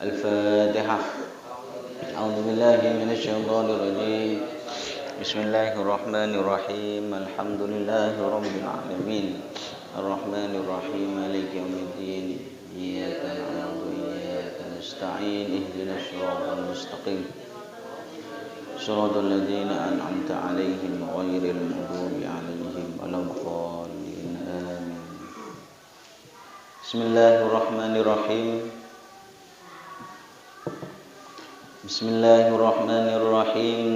الفاتحة. أعوذ بالله من الشيطان الرجيم. بسم الله الرحمن الرحيم. الحمد لله رب العالمين الرحمن الرحيم مالك يوم الدين إياك نعبد وإياك نستعين اهدنا الصراط المستقيم صراط الذين أنعمت عليهم غير المغضوب عليهم ولا الضالين آمين. بسم الله الرحمن الرحيم. بسم الله الرحمن الرحيم.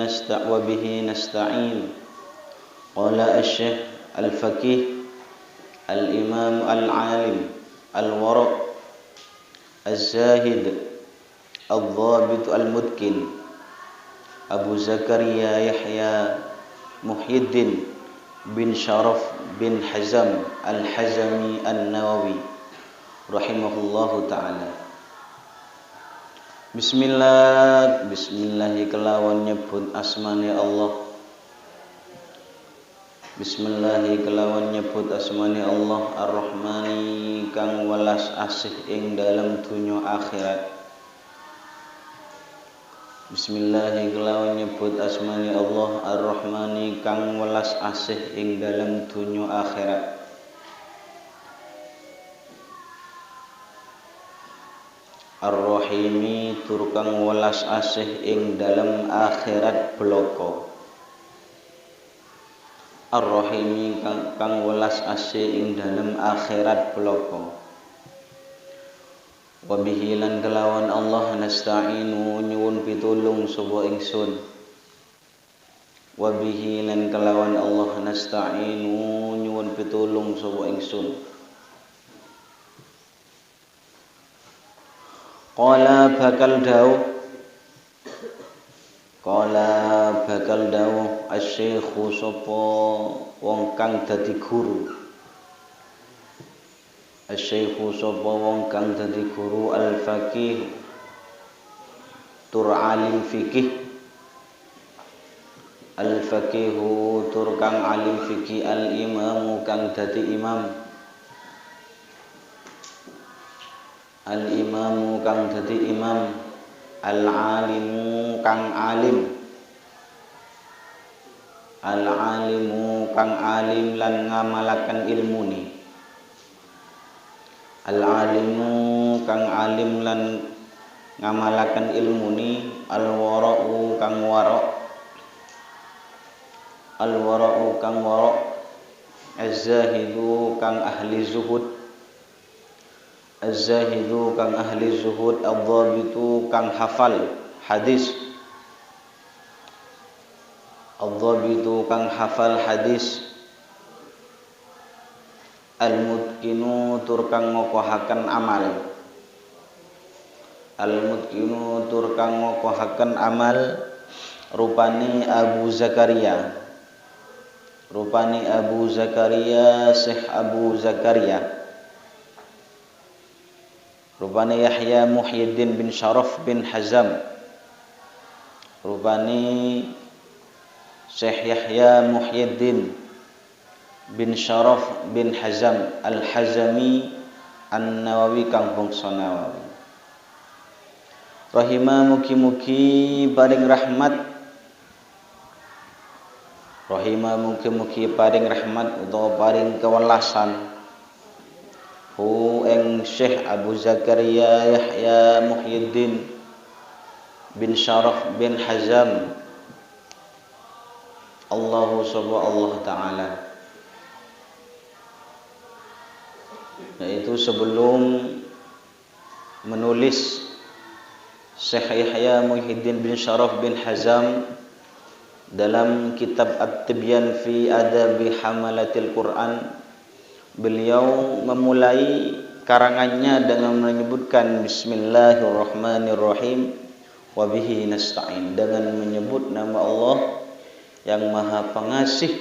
وبه نستعين. قال الشيخ الفقيه الإمام العالم الورع الزاهد الضابط المتقن أبو زكريا يحيى محي الدين بن شرف بن حزم الحزمي النووي رحمه الله تعالى. Bismillah kelawan nyebut asmane Allah. Bismillah kelawan nyebut asmane Allah Ar-Rahmani kang welas asih ing dalam dunya akhirat. Bismillah kelawan nyebut asmane Allah Ar-Rahmani kang welas asih ing dalam dunya akhirat. Ar-Rahimi tur kang welas asih ing dalam akhirat bloko. Ar-Rahimi kang welas asih ing dalam akhirat bloko. Wa bihi lan kelawan Allah nasta'inu nyuwun pitulung sapa ingsun. Wa bihi lan kelawan Allah nasta'inu nyuwun pitulung sapa ingsun. Qala bakal dawuh asy-syaikhu sapa wong kang dadi guru. Asy-syaikhu sapa wong kang dadi guru al-faqih tur alim fikih. Al-faqihu tur kang alim fikih al-imamu kang dadi imam. Al-imamu kang dadi imam. Al-alimu kang alim. Al-alimu kang alim lan ngamalaken ilmuni. Al-alimu kang alim lan ngamalaken ilmuni. Al-wara'u kang wara'. Al-wara'u kang wara'. Az-zahidu kang ahli zuhud. Az-zahidu kang ahli zuhud. Adz-dzabitu kang hafal hadis. Adz-dzabitu kang hafal hadis. Al-mutqinu tur kang ngokohaken amal. Al-mutqinu tur kang ngokohaken amal. Rupani Abu Zakaria. Rupani Abu Zakaria Syekh Abu Zakaria. Rupani Yahya Muhyiddin bin Sharaf bin Hazam. Rupani Syekh Yahya Muhyiddin bin Sharaf bin Hazam al-Hazami an-Nawawi kang bangsa Nawawi. Rahimah mugi-mugi paring rahmat. Rahimah mugi-mugi paring rahmat utawa paring kewelasan hu ing Syekh Abu Zakaria Yahya Muhyiddin bin Sharaf bin Hazam Allahu subhanahu Allah Ta'ala. Yaitu sebelum menulis Syekh Yahya Muhyiddin bin Sharaf bin Hazam dalam kitab At-Tibyan fi Adabi Hamalatil Quran, beliau memulai karangannya dengan menyebutkan Bismillahirrahmanirrahim wa bihi nasta'in, dengan menyebut nama Allah yang Maha Pengasih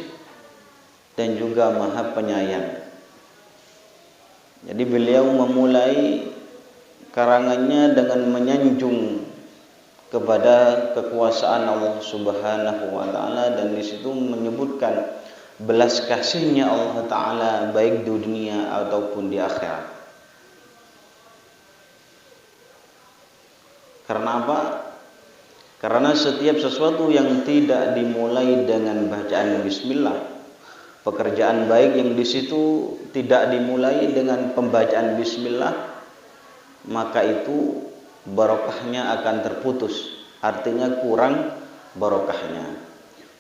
dan juga Maha Penyayang. Jadi beliau memulai karangannya dengan menyanjung kepada kekuasaan Allah Subhanahu wa taala, dan di situ menyebutkan belas kasihnya Allah taala baik di dunia ataupun di akhirat. Karena apa? Karena setiap sesuatu yang tidak dimulai dengan bacaan bismillah, pekerjaan baik yang di situ tidak dimulai dengan pembacaan bismillah, maka itu barokahnya akan terputus, artinya kurang barokahnya.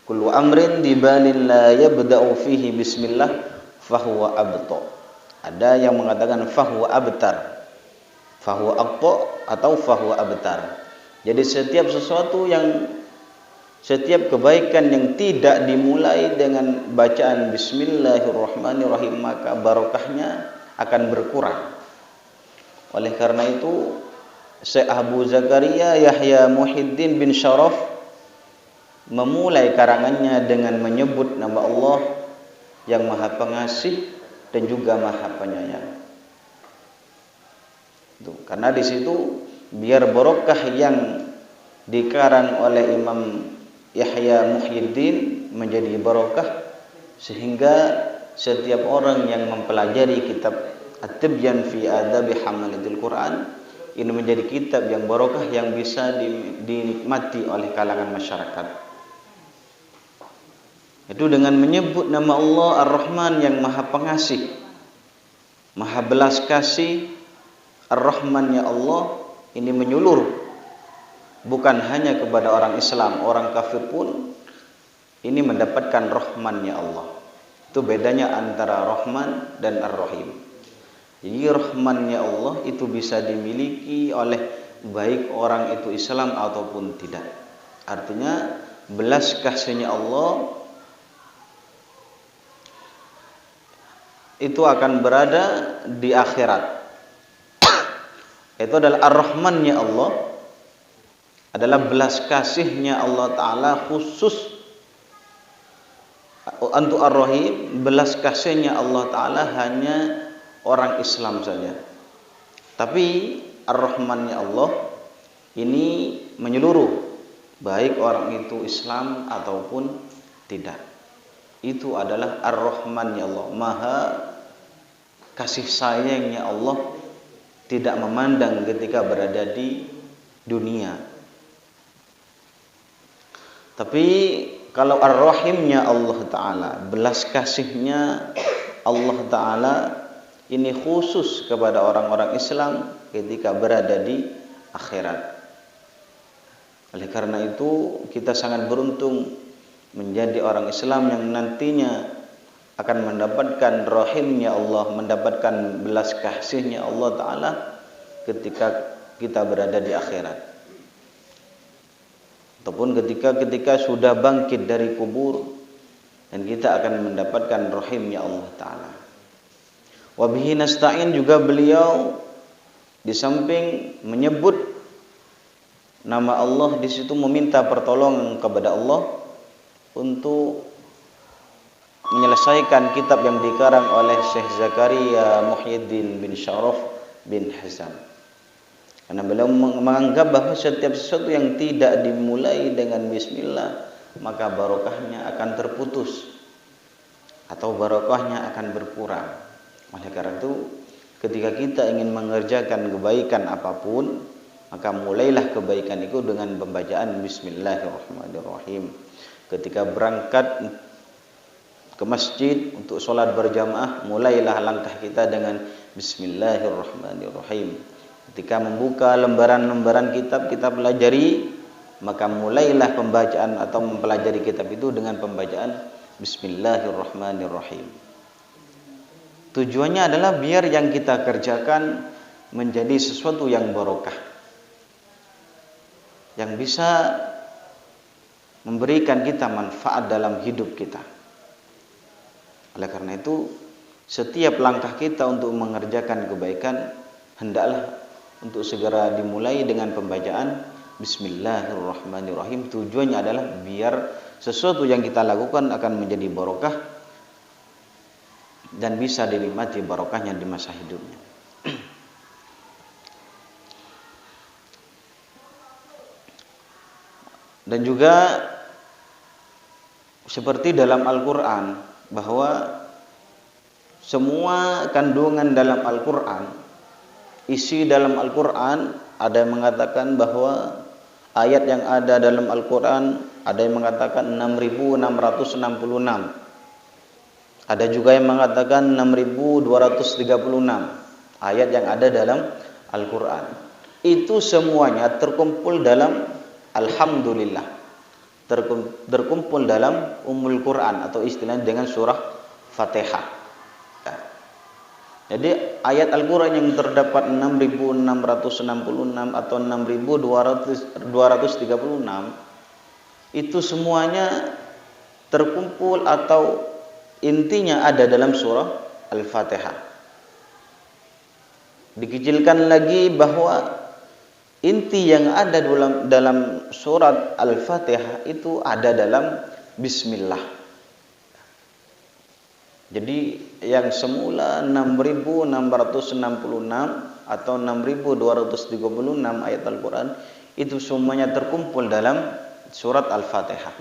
Kullu amrin dibalin la yabda'u fihi bismillah fahuwa abta. Ada yang mengatakan fahuwa abtar, fahuwa abta atau fahuwa abtar. Jadi setiap kebaikan yang tidak dimulai dengan bacaan bismillahirrahmanirrahim, maka barokahnya akan berkurang. Oleh karena itu Syekh Abu Zakaria Yahya Muhyiddin bin Syaraf memulai karangannya dengan menyebut nama Allah yang Maha Pengasih dan juga Maha Penyayang. Karena di situ biar barokah yang dikarang oleh Imam Yahya Muhyiddin menjadi barokah, sehingga setiap orang yang mempelajari kitab At-Tibyan fi Adabi Hamalatil Quran ini menjadi kitab yang barokah yang bisa dinikmati oleh kalangan masyarakat. Itu dengan menyebut nama Allah Ar-Rahman yang Maha Pengasih, Maha Belas Kasih. Ar-Rahman ya Allah ini menyeluruh, bukan hanya kepada orang Islam, orang kafir pun ini mendapatkan Rahman ya Allah. Itu bedanya antara Rahman dan Ar-Rahim. Jadi Rahman ya Allah itu bisa dimiliki oleh baik orang itu Islam ataupun tidak. Artinya belas kasihnya Allah itu akan berada di akhirat. Itu adalah Ar-Rahman-nya Allah, adalah belas kasihnya Allah Ta'ala khusus. Untuk Ar-Rahim, belas kasihnya Allah Ta'ala hanya orang Islam saja. Tapi Ar-Rahman-nya Allah ini menyeluruh, baik orang itu Islam ataupun tidak. Itu adalah Ar-Rahman-nya Allah, Maha kasih sayangnya Allah, tidak memandang ketika berada di dunia. Tapi kalau Ar-Rahimnya Allah Ta'ala, belas kasihnya Allah Ta'ala ini khusus kepada orang-orang Islam ketika berada di akhirat. Oleh karena itu kita sangat beruntung menjadi orang Islam yang nantinya akan mendapatkan rahimnya Allah, mendapatkan belas kasihnya Allah Ta'ala ketika kita berada di akhirat, ataupun ketika sudah bangkit dari kubur, dan kita akan mendapatkan rahimnya Allah Ta'ala. Wabihi nasta'in, juga beliau di samping menyebut nama Allah di situ meminta pertolongan kepada Allah untuk menyelesaikan kitab yang dikarang oleh Syekh Zakaria Muhyiddin bin Syaraf bin Hazam. Karena beliau menganggap bahwa setiap sesuatu yang tidak dimulai dengan bismillah, maka barokahnya akan terputus atau barokahnya akan berkurang. Oleh karena itu, ketika kita ingin mengerjakan kebaikan apapun, maka mulailah kebaikan itu dengan pembacaan bismillahirrahmanirrahim. Ketika berangkat ke masjid untuk sholat berjamaah, mulailah langkah kita dengan bismillahirrahmanirrahim. Ketika membuka lembaran-lembaran kitab kita pelajari, maka mulailah pembacaan atau mempelajari kitab itu dengan pembacaan bismillahirrahmanirrahim. Tujuannya adalah biar yang kita kerjakan menjadi sesuatu yang barokah, yang bisa memberikan kita manfaat dalam hidup kita. Oleh karena itu, setiap langkah kita untuk mengerjakan kebaikan hendaklah untuk segera dimulai dengan pembacaan bismillahirrahmanirrahim. Tujuannya adalah biar sesuatu yang kita lakukan akan menjadi barokah dan bisa dinikmati barokahnya di masa hidupnya. Dan juga seperti dalam Al-Qur'an bahwa semua kandungan dalam Al-Qur'an, isi dalam Al-Qur'an, ada yang mengatakan bahwa ayat yang ada dalam Al-Qur'an ada yang mengatakan 6.666. Ada juga yang mengatakan 6.236 ayat yang ada dalam Al-Qur'an. Itu semuanya terkumpul dalam Alhamdulillah. Terkumpul dalam Ummul Quran atau istilahnya dengan surah Fatihah. Jadi ayat Al-Qur'an yang terdapat 6.666 atau 6.236 itu semuanya terkumpul atau intinya ada dalam surah Al-Fatihah. Dikecilkan lagi bahwa inti yang ada dalam surat Al-Fatihah itu ada dalam Bismillah. Jadi yang semula 6.666 atau 6.236 ayat Al-Quran itu semuanya terkumpul dalam surat Al-Fatihah.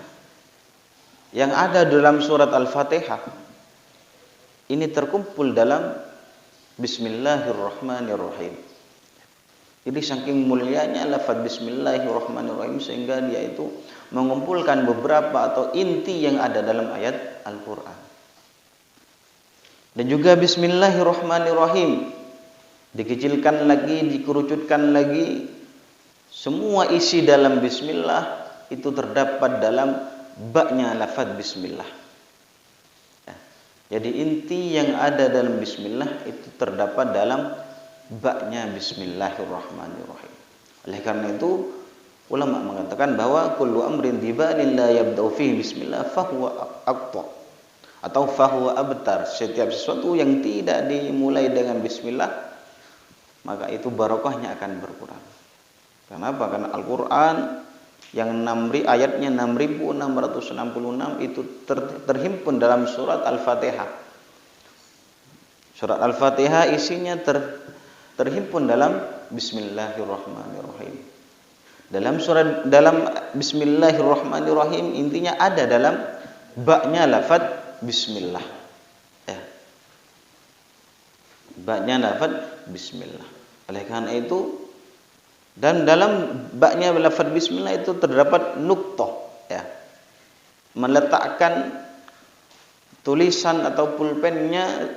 Yang ada dalam surat Al-Fatihah ini terkumpul dalam Bismillahirrahmanirrahim. Jadi saking mulianya lafaz Bismillahirrahmanirrahim sehingga dia itu mengumpulkan beberapa atau inti yang ada dalam ayat Al-Quran. Dan juga Bismillahirrahmanirrahim dikecilkan lagi, dikerucutkan lagi. Semua isi dalam Bismillah itu terdapat dalam ba-nya lafaz Bismillah. Jadi inti yang ada dalam Bismillah itu terdapat dalam ba-nya Bismillahirrahmanirrahim. Oleh karena itu ulama mengatakan bahwa kullu amrin dibalin la yabda'u fihi bismillah fahuwa aqta atau fahuwa abtar. Setiap sesuatu yang tidak dimulai dengan bismillah maka itu barokahnya akan berkurang. Kenapa? Karena Al-Qur'an yang ayatnya 6.666 itu terhimpun dalam surat Al-Fatihah. Surat Al-Fatihah isinya terhimpun dalam Bismillahirrahmanirrahim. Dalam Bismillahirrahmanirrahim intinya ada dalam ba-nya lafaz Bismillah. Ya. Ba-nya lafaz Bismillah. Oleh karena itu dan dalam ba-nya lafaz Bismillah itu terdapat nuqtah, ya. Meletakkan tulisan atau pulpennya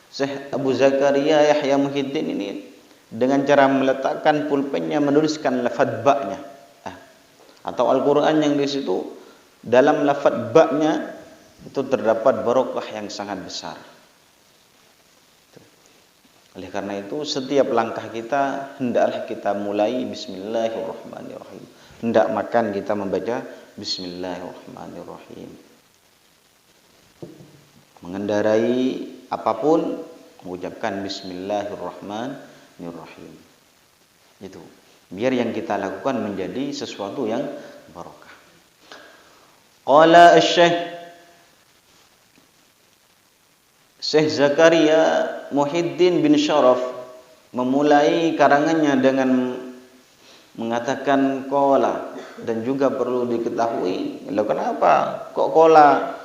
Syekh Abu Zakaria Yahya Muhyiddin ini dengan cara meletakkan pulpennya menuliskan lafaz ba-nya. Atau Al-Qur'an yang di situ dalam lafaz ba-nya itu terdapat barokah yang sangat besar. Oleh karena itu setiap langkah kita hendaklah kita mulai Bismillahirrahmanirrahim. Hendak makan kita membaca Bismillahirrahmanirrahim. Mengendarai apapun mengucapkan Bismillahirrahmanirrahim. Itu biar yang kita lakukan menjadi sesuatu yang barokah. Qala Syekh Zakaria Muhyiddin bin Syaraf memulai karangannya dengan mengatakan qala, dan juga perlu diketahui, kenapa kok qala?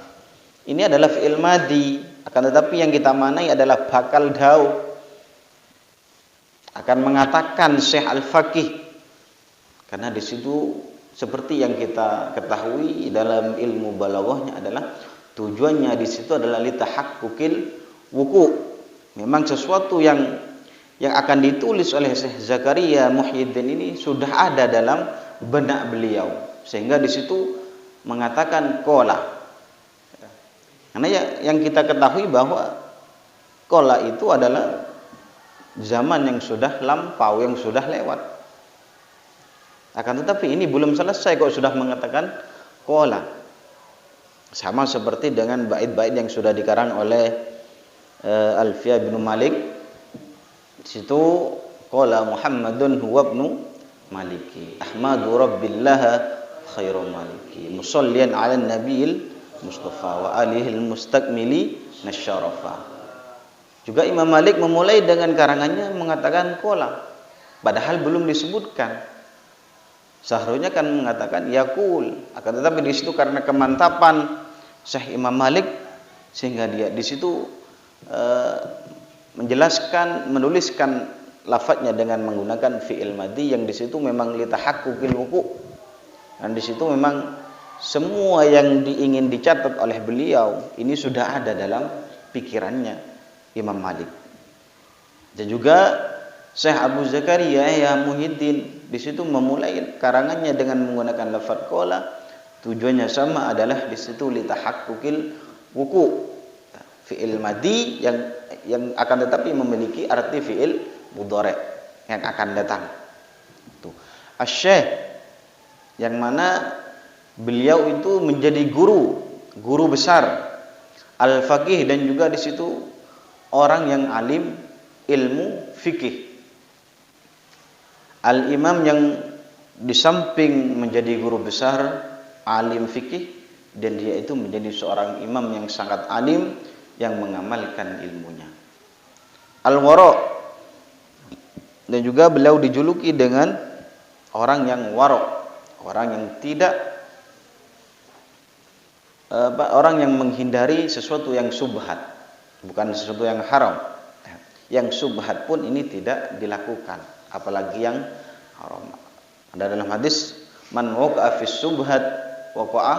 Ini adalah fi'il madhi, akan tetapi yang kita manai adalah bakal dau. Akan mengatakan Syekh Al-Faqih. Karena di situ seperti yang kita ketahui dalam ilmu balaghahnya adalah tujuannya di situ adalah litahaqqukil wuku'. Memang sesuatu yang akan ditulis oleh Syekh Zakaria Muhyiddin ini sudah ada dalam benak beliau, sehingga di situ mengatakan qala. Karena yang kita ketahui bahwa qala itu adalah zaman yang sudah lampau, yang sudah lewat. Akan tetapi ini belum selesai kok sudah mengatakan qala. Sama seperti dengan bait-bait yang sudah dikarang oleh Alfiyah bin Malik. Di situ qala Muhammadun huwa ibnu Maliki Ahmadu Rabbillah khairul maliki musallian ala nabiyil Mustafa wa alihil mustakmili nasyarafa. Juga Imam Malik memulai dengan karangannya mengatakan qala, padahal belum disebutkan. Seharusnya kan mengatakan yaqul, akan tetapi di situ karena kemantapan Syekh Imam Malik sehingga dia di situ menuliskan lafadznya dengan menggunakan fi'il madhi yang di situ memang litahaqquqil wuqu'. Dan di situ memang semua yang ingin dicatat oleh beliau ini sudah ada dalam pikirannya Imam Malik. Dan juga Syekh Abu Zakaria ya Muhyiddin di situ memulai karangannya dengan menggunakan lafaz qala, tujuannya sama adalah di situ litahaqquqil wuqu', fi'il madhi yang akan tetapi memiliki arti fi'il mudhari' yang akan datang. Tuh. Asy-Syekh yang mana beliau itu menjadi guru besar al-faqih dan juga di situ orang yang alim ilmu fikih. Al-imam yang di samping menjadi guru besar alim fikih dan dia itu menjadi seorang imam yang sangat alim yang mengamalkan ilmunya. Al-wara' dan juga beliau dijuluki dengan orang yang wara', orang yang tidak orang yang menghindari sesuatu yang subhat, bukan sesuatu yang haram. Yang subhat pun ini tidak dilakukan, apalagi yang haram. Ada dalam hadis man waqa'a fis subhat waqa'a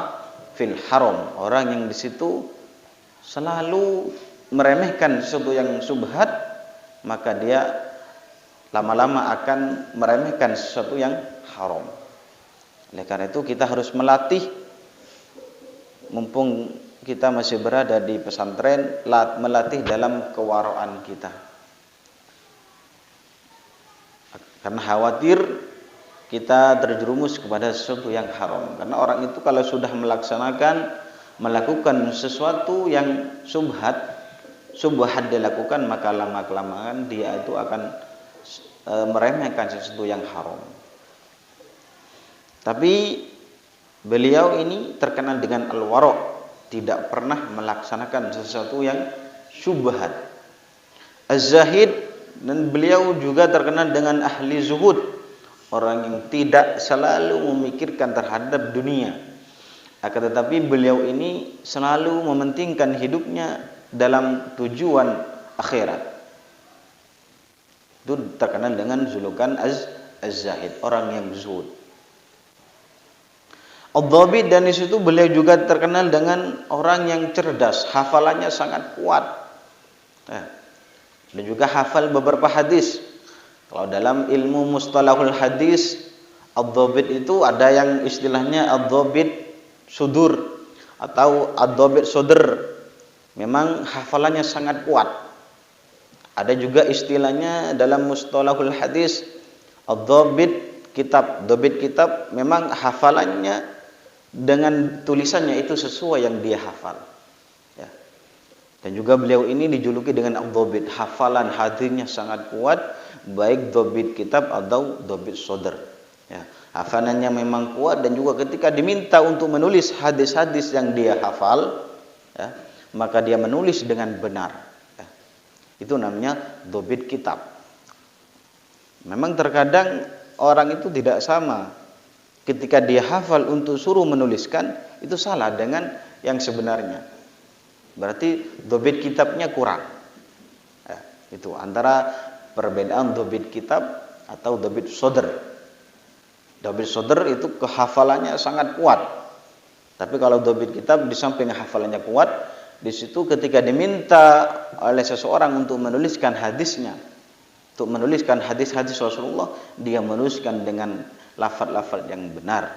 fil haram. Orang yang di situ selalu meremehkan sesuatu yang subhat, maka dia lama-lama akan meremehkan sesuatu yang haram. Oleh karena itu kita harus melatih, mumpung kita masih berada di pesantren, melatih dalam kewaraan kita. Karena khawatir kita terjerumus kepada sesuatu yang haram. Karena orang itu kalau sudah melakukan sesuatu yang subhat dilakukan, maka lama-kelamaan dia itu akan meremehkan sesuatu yang haram. Tapi beliau ini terkenal dengan al-wara', tidak pernah melaksanakan sesuatu yang syubhat. Az-zahid, dan beliau juga terkenal dengan ahli zuhud, orang yang tidak selalu memikirkan terhadap dunia. Akan tetapi beliau ini selalu mementingkan hidupnya dalam tujuan akhirat. Itu terkenal dengan julukan az-zahid, orang yang zuhud. Ad-dhabit, dan di situ beliau juga terkenal dengan orang yang cerdas, hafalannya sangat kuat. Dan juga hafal beberapa hadis. Kalau dalam ilmu mustalahul hadis, ad-dhabit itu ada yang istilahnya ad-dhabit sudur atau ad-dhabit sodr. Memang hafalannya sangat kuat. Ada juga istilahnya dalam mustalahul hadis ad-dhabit kitab. Dhabit kitab memang hafalannya dengan tulisannya itu sesuai yang dia hafal. Ya. Dan juga beliau ini dijuluki dengan ad-dhabit, hafalan hadisnya sangat kuat, baik dhabit kitab atau dhabit sodr. Ya. Hafalannya memang kuat dan juga ketika diminta untuk menulis hadis-hadis yang dia hafal, ya, maka dia menulis dengan benar. Ya. Itu namanya dhabit kitab. Memang terkadang orang itu tidak sama. Ketika dia hafal untuk suruh menuliskan, itu salah dengan yang sebenarnya. Berarti dhabit kitabnya kurang. Ya, itu antara perbedaan dhabit kitab atau dhabit sodr. Dhabit sodr itu kehafalannya sangat kuat. Tapi kalau dhabit kitab di samping hafalannya kuat, di situ ketika diminta oleh seseorang untuk menuliskan hadisnya, untuk menuliskan hadis-hadis Rasulullah, dia menuliskan dengan lafaz-lafaz yang benar.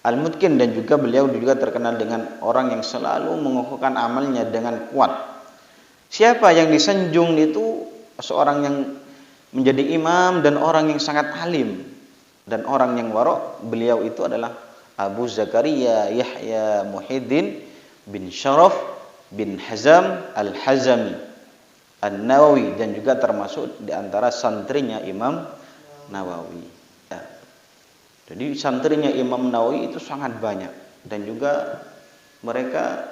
Al-Mutqin, dan juga beliau juga terkenal dengan orang yang selalu mengukuhkan amalnya dengan kuat. Siapa yang disanjung itu seorang yang menjadi imam dan orang yang sangat alim dan orang yang wara'. Beliau itu adalah Abu Zakaria Yahya Muhyiddin bin Syaraf bin Hazam Al-Hazami An-Nawawi, dan juga termasuk di antara santrinya Imam Nawawi. Ya. Jadi santrinya Imam Nawawi itu sangat banyak, dan juga mereka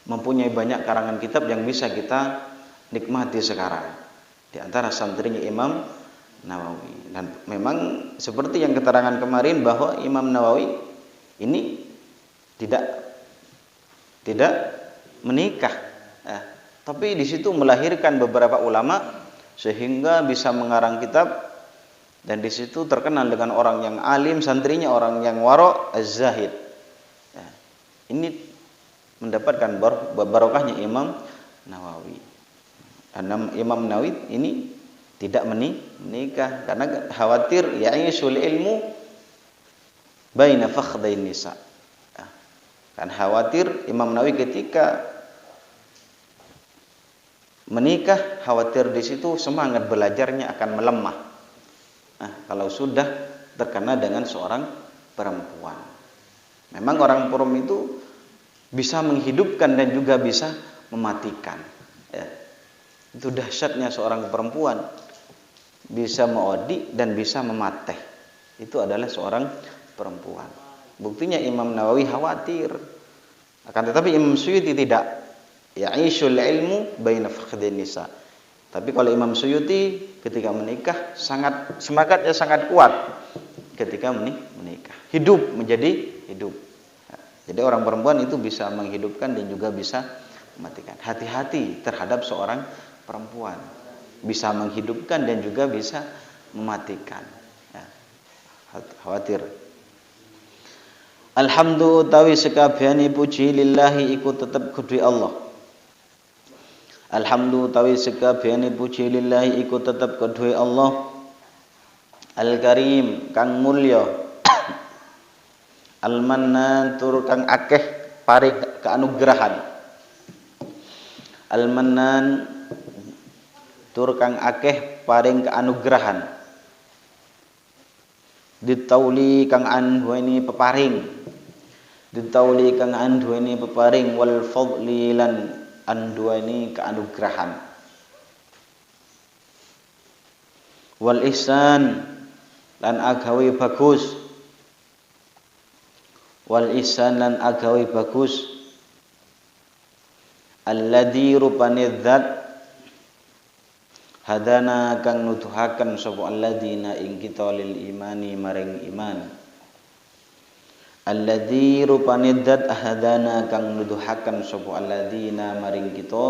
mempunyai banyak karangan kitab yang bisa kita nikmati sekarang di antara santrinya Imam Nawawi. Dan memang seperti yang keterangan kemarin bahwa Imam Nawawi ini tidak menikah. Tapi di situ melahirkan beberapa ulama sehingga bisa mengarang kitab, dan di situ terkenal dengan orang yang alim, santrinya orang yang wara' az-zahid. Ini mendapatkan barokahnya Imam Nawawi. Imam Nawawi ini tidak menikah karena khawatir ya'isul ilmu baina fakhdain nisa. Kan khawatir Imam Nawawi ketika menikah, khawatir di situ semangat belajarnya akan melemah. Kalau sudah terkena dengan seorang perempuan. Memang orang perempuan itu bisa menghidupkan dan juga bisa mematikan. Itu dahsyatnya seorang perempuan, bisa meodi dan bisa memateh. Itu adalah seorang perempuan. Buktinya Imam Nawawi khawatir. Akan tetapi Imam Suyuti tidak. Ya'ishul ilmu baina fakhdain nisa. Tapi kalau Imam Suyuti ketika menikah semangatnya sangat kuat ketika menikah. Hidup menjadi hidup. Jadi orang perempuan itu bisa menghidupkan dan juga bisa mematikan. Hati-hati terhadap seorang perempuan, bisa menghidupkan dan juga bisa mematikan. Khawatir. Alhamdulillah tawi sekabehane puji lillahi iku tetep kedue Allah. Alhamdulillah tawi sekabehane puji lillahi iku tetep kedue Allah. Al-Karim kang mulya. Al-Mannan tur kang akeh paring keanugerahan. Al-Mannan tur kang akeh paring keanugerahan. Ditauli kang anduweni peparing. Ditauli kang anduweni peparing wal fadli lan anduweni keanugerahan. Wal ihsan lan agawe bagus. Wal ihsan lan agawe bagus. Alladzi rupane zat hadana kang nuduhaken sapa alladzina ing kita lil imani maring iman. Alladzi rupane zat hadana kang nuduhaken sapa alladzina maring kita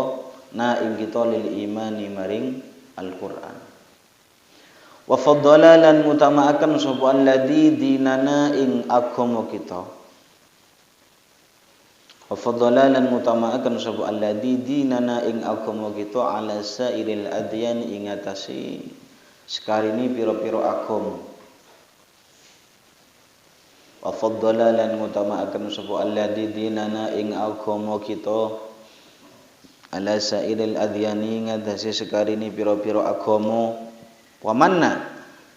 na ing kita lil imani maring Al-Qur'an. Wa faddala lan mutamaaken sapa alladzi dinana ing agama kita. Wa faddala lan mutamaaken sapa alladzi dinana ing agama kita ala sairil adyan ing atase sekarini pira-pira agama. Wa faddala lan mutamaaken sapa alladzi dinana ing agama kita ala sairil adyan ing atase sekarini pira-pira agama. Wa manna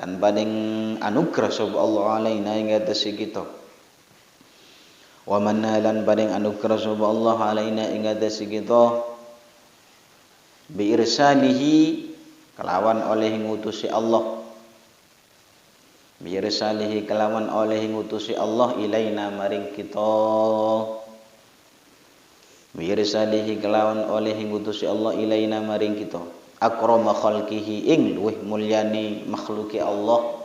lan paring anugerah sapa Allah alaina ing atase kita. Wa manna lan paring anugerah sapa Allah alaina ing atase kita bi irsalihi kelawan oleh ngutusi Allah. Bi irsalihi kelawan oleh ngutusi Allah ilaina maring kita. Bi irsalihi kelawan oleh ngutusi Allah ilaina maring kita. Akrama khalqihi ing luwih mulyani makhluki Allah.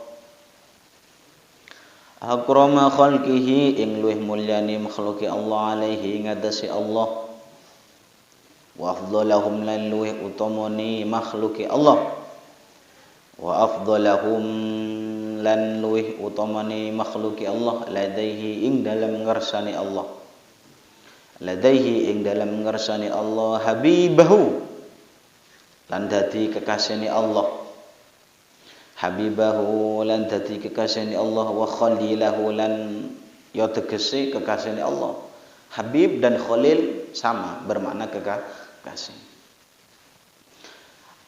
Akrama khalqihi ing luwih mulyani makhluki Allah alaihi ngadasi Allah. Wa afdhalahum lan luwih utamani makhluki Allah. Wa afdhalahum lan luwih utamani makhluki Allah ladaihi ing dalam ngersani Allah. Ladaihi ing dalam ngersani Allah habibahu lan dadi kekasihane Allah. Habibahu lan dadi kekasihane Allah wa khalilahu lan ya tegese kekasihane Allah. Habib dan khalil sama bermakna kekasih.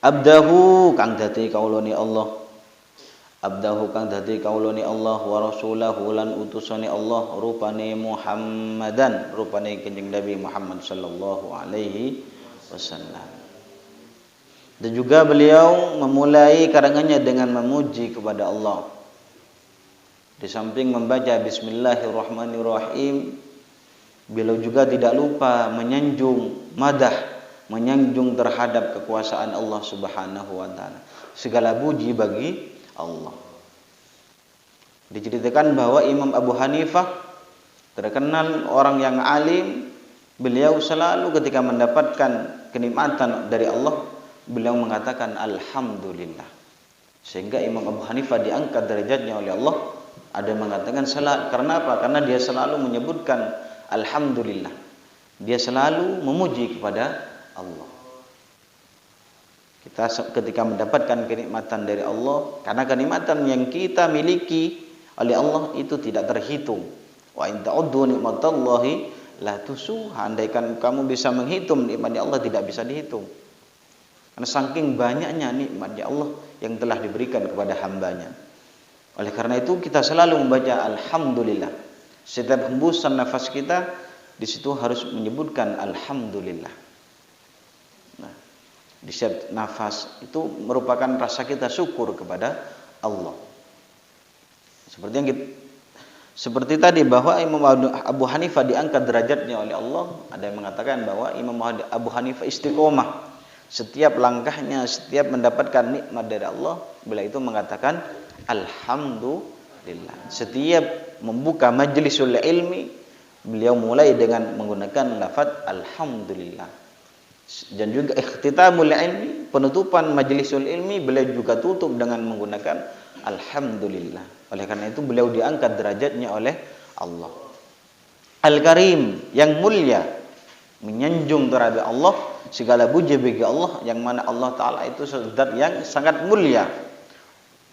Abdahu kang dadi kaulane Allah. Abdahu kang dadi kaulane Allah wa rasulahu lan utusane Allah rupane Muhammadan rupane Kanjeng Nabi Muhammad sallallahu alaihi wasallam. Dan juga beliau memulai karangannya dengan memuji kepada Allah. Di samping membaca Bismillahirrahmanirrahim, beliau juga tidak lupa menyanjung madah, menyanjung terhadap kekuasaan Allah Subhanahu wa taala. Segala puji bagi Allah. Diceritakan bahwa Imam Abu Hanifah terkenal orang yang alim, beliau selalu ketika mendapatkan kenikmatan dari Allah, beliau mengatakan alhamdulillah. Sehingga Imam Abu Hanifah diangkat derajatnya oleh Allah. Ada yang mengatakan karena apa? Karena dia selalu menyebutkan alhamdulillah. Dia selalu memuji kepada Allah. Kita ketika mendapatkan kenikmatan dari Allah, karena kenikmatan yang kita miliki oleh Allah itu tidak terhitung. Wa in ta'uddu nikmatallahi la tusuha. Andaikan kamu bisa menghitung nikmat Allah, tidak bisa dihitung. Karena saking banyaknya nikmat Allah yang telah diberikan kepada hambanya. Oleh karena itu kita selalu membaca alhamdulillah. Setiap hembusan nafas kita di situ harus menyebutkan alhamdulillah. Nah, di setiap nafas itu merupakan rasa kita syukur kepada Allah. Seperti tadi bahwa Imam Abu Hanifah diangkat derajatnya oleh Allah. Ada yang mengatakan bahwa Imam Abu Hanifah istiqomah. Setiap langkahnya, setiap mendapatkan nikmat dari Allah, beliau itu mengatakan alhamdulillah. Setiap membuka majlisul ilmi, beliau mulai dengan menggunakan lafaz alhamdulillah. Dan juga ikhtitamul ilmi, penutupan majlisul ilmi, beliau juga tutup dengan menggunakan alhamdulillah. Oleh karena itu beliau diangkat derajatnya oleh Allah. Al-Karim, yang mulia, menyanjung terhadap Allah, segala puji bagi Allah, yang mana Allah Ta'ala itu zat yang sangat mulia.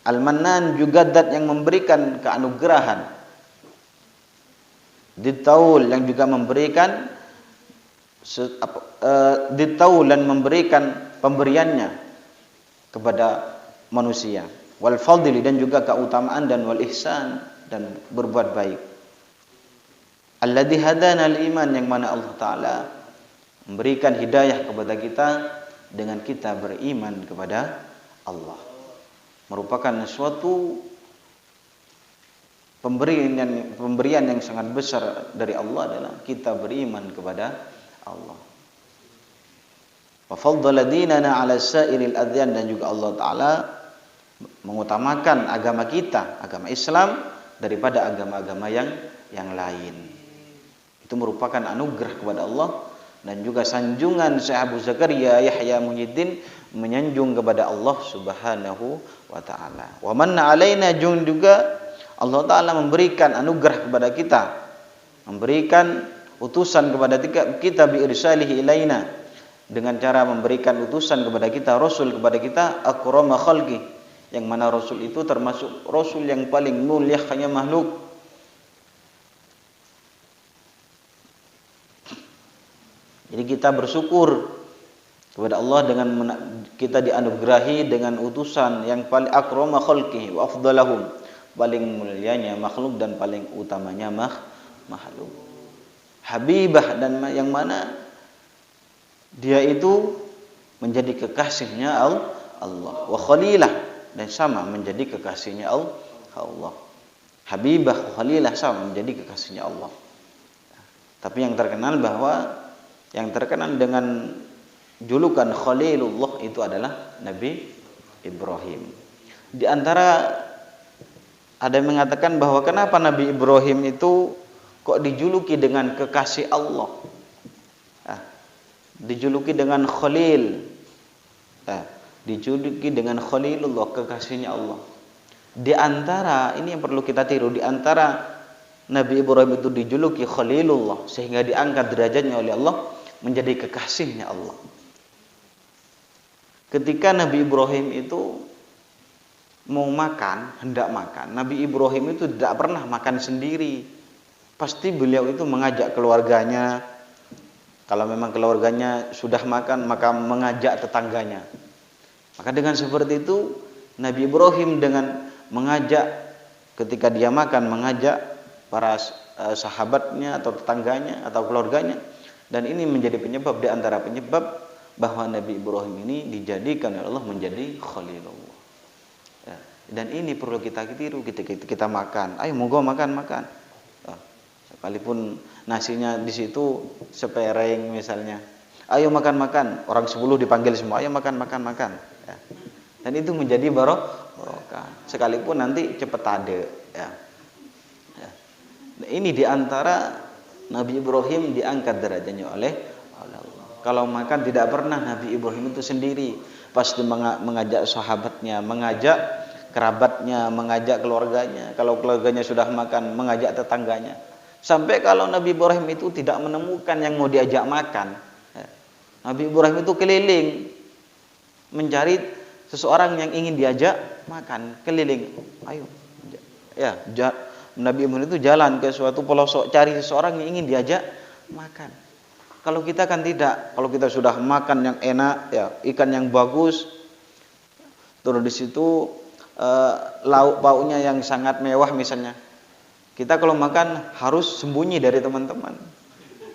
Al-Mannan, juga zat yang memberikan keanugerahan. Ditaul, yang juga memberikan ditaul dan memberikan pemberiannya kepada manusia. Wal fadli, dan juga keutamaan, dan wal ihsan, dan berbuat baik. Alladzi hadana al-iman, yang mana Allah Ta'ala memberikan hidayah kepada kita dengan kita beriman kepada Allah. Merupakan suatu pemberian yang sangat besar dari Allah adalah kita beriman kepada Allah. Wa faddala dinana 'ala sa'iril adyan, dan juga Allah Ta'ala mengutamakan agama kita, agama Islam, daripada agama-agama yang lain. Itu merupakan anugerah kepada Allah. Dan juga sanjungan Syekh Abu Zakaria Yahya Muhyiddin menyanjung kepada Allah Subhanahu wa Ta'ala. Wa manna alaina, juga Allah Ta'ala memberikan anugerah kepada kita, memberikan utusan kepada kita bi irsalihi ilaina, dengan cara memberikan utusan kepada kita, rasul kepada kita, akrama khalqi, yang mana rasul itu termasuk rasul yang paling mulia hanya makhluk. Jadi kita bersyukur kepada Allah dengan kita dianugerahi dengan utusan yang paling akrama khalqi wa afdalahum, paling mulianya makhluk dan paling utamanya makhluk. Habibah, dan yang mana dia itu menjadi kekasihnya Allah. Wa khalilah, dan sama menjadi kekasihnya Allah. Habibah wa khalilah, sama menjadi kekasihnya Allah. Tapi yang terkenal dengan julukan Khalilullah itu adalah Nabi Ibrahim. Di antara ada yang mengatakan bahwa kenapa Nabi Ibrahim itu kok dijuluki dengan kekasih Allah? Dijuluki dengan Khalil. Dijuluki dengan Khalilullah, kekasihnya Allah. Di antara ini yang perlu kita tiru, di antara Nabi Ibrahim itu dijuluki Khalilullah sehingga diangkat derajatnya oleh Allah menjadi kekasihnya Allah. Ketika Nabi Ibrahim itu mau makan, hendak makan, Nabi Ibrahim itu tidak pernah makan sendiri. Pasti beliau itu mengajak keluarganya. Kalau memang keluarganya sudah makan, maka mengajak tetangganya. Maka dengan seperti itu Nabi Ibrahim dengan mengajak, ketika dia makan, mengajak para sahabatnya atau tetangganya atau keluarganya. Dan ini menjadi penyebab, di antara penyebab bahwa Nabi Ibrahim ini dijadikan oleh Allah menjadi Khalilullah. Ya. Dan ini perlu kita tiru ketika kita makan. Ayo monggo makan. Sekalipun nasinya di situ sepereng misalnya. Ayo makan. Orang 10 dipanggil semua, ayo makan. Ya. Dan itu menjadi barokah. Sekalipun nanti cepat ade. Ya. Ini diantara Nabi Ibrahim diangkat derajatnya oleh Allah. Kalau makan tidak pernah Nabi Ibrahim itu sendiri, pasti mengajak sahabatnya, mengajak kerabatnya, mengajak keluarganya. Kalau keluarganya sudah makan, mengajak tetangganya. Sampai kalau Nabi Ibrahim itu tidak menemukan yang mau diajak makan, Nabi Ibrahim itu keliling mencari seseorang yang ingin diajak makan, keliling. Ayo, ya, Nabi Ibrahim itu jalan ke suatu pelosok cari seseorang yang ingin diajak makan. Kalau kita kan tidak, kalau kita sudah makan yang enak, ya ikan yang bagus, terus di situ lauk pauknya yang sangat mewah misalnya, kita kalau makan harus sembunyi dari teman-teman.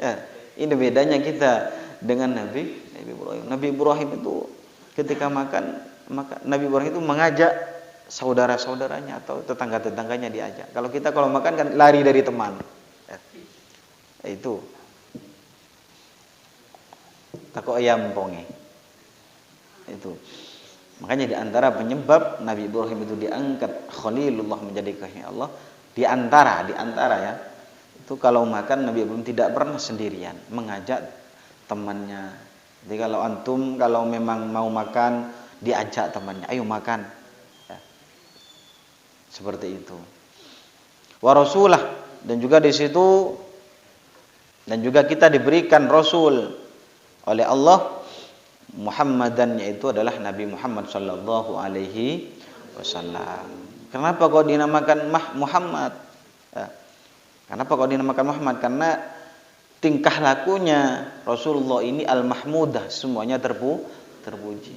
Ya, ini bedanya kita dengan Nabi Ibrahim. Nabi Ibrahim itu ketika makan, maka Nabi Ibrahim itu mengajak saudara-saudaranya atau tetangga-tetangganya diajak. Kalau kita kalau makan kan lari dari teman. Ya. Itu. Tako ayam ponge. Itu. Makanya di antara penyebab Nabi Ibrahim itu diangkat Khalilullah menjadi kekasih Allah, di antara ya. Itu kalau makan Nabi Ibrahim tidak pernah sendirian, mengajak temannya. Jadi kalau antum kalau memang mau makan diajak temannya, ayo makan. Ya. Seperti itu. Wa rasulah, dan juga di situ dan juga kita diberikan rasul oleh Allah Muhammadan, yaitu adalah Nabi Muhammad sallallahu alaihi wasallam. Kenapa kok dinamakan Muhammad? Ya. Kenapa kok dinamakan Muhammad? Karena tingkah lakunya Rasulullah ini al-mahmudah, semuanya terpuji.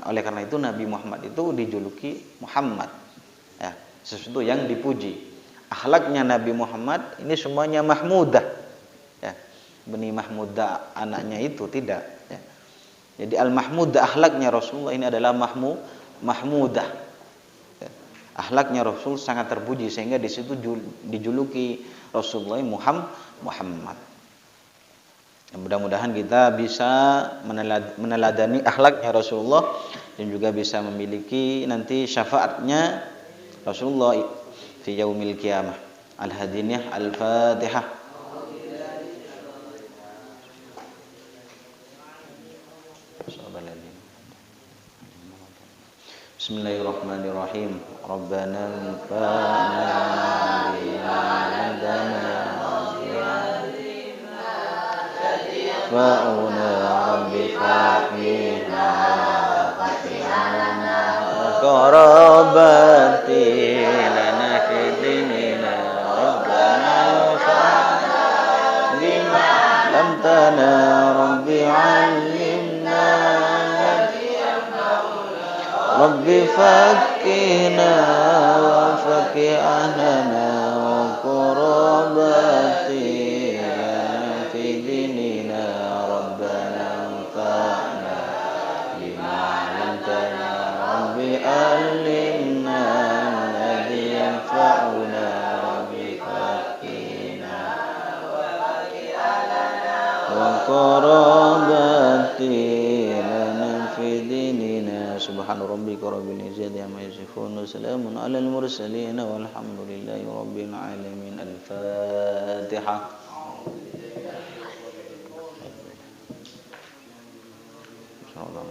Oleh karena itu Nabi Muhammad itu dijuluki Muhammad. Ya, sesuatu yang dipuji. Akhlaknya Nabi Muhammad ini semuanya mahmudah. Ya, benih mahmudah anaknya itu tidak. Ya. Jadi al-mahmudah, akhlaknya Rasulullah ini adalah mahmudah. Ya. Akhlaknya Rasul sangat terpuji sehingga di situ dijuluki Rasulullah Muhammad. Mudah-mudahan kita bisa meneladani akhlaknya Rasulullah dan juga bisa memiliki nanti syafaatnya Rasulullah fi yaumil qiyamah. Al-hadiniyah al-Fatihah. Bismillahirrahmanirrahim. Rabbana anfa'na bima 'allamtana fa'una rabbi fa'ina fa'ina qarabati lana fidinina rabbana fa'na bima 'allamtana rabbi 'allimna rabbi faqqina wa faqih ahlana wa qarabati علمنا الذي ينفعنا بحقنا وقرابتي لنا في ديننا سبحان ربك رب العزة عما يصفون وسلام على المرسلين والحمد لله رب العالمين. الفاتحة. Insyaallah.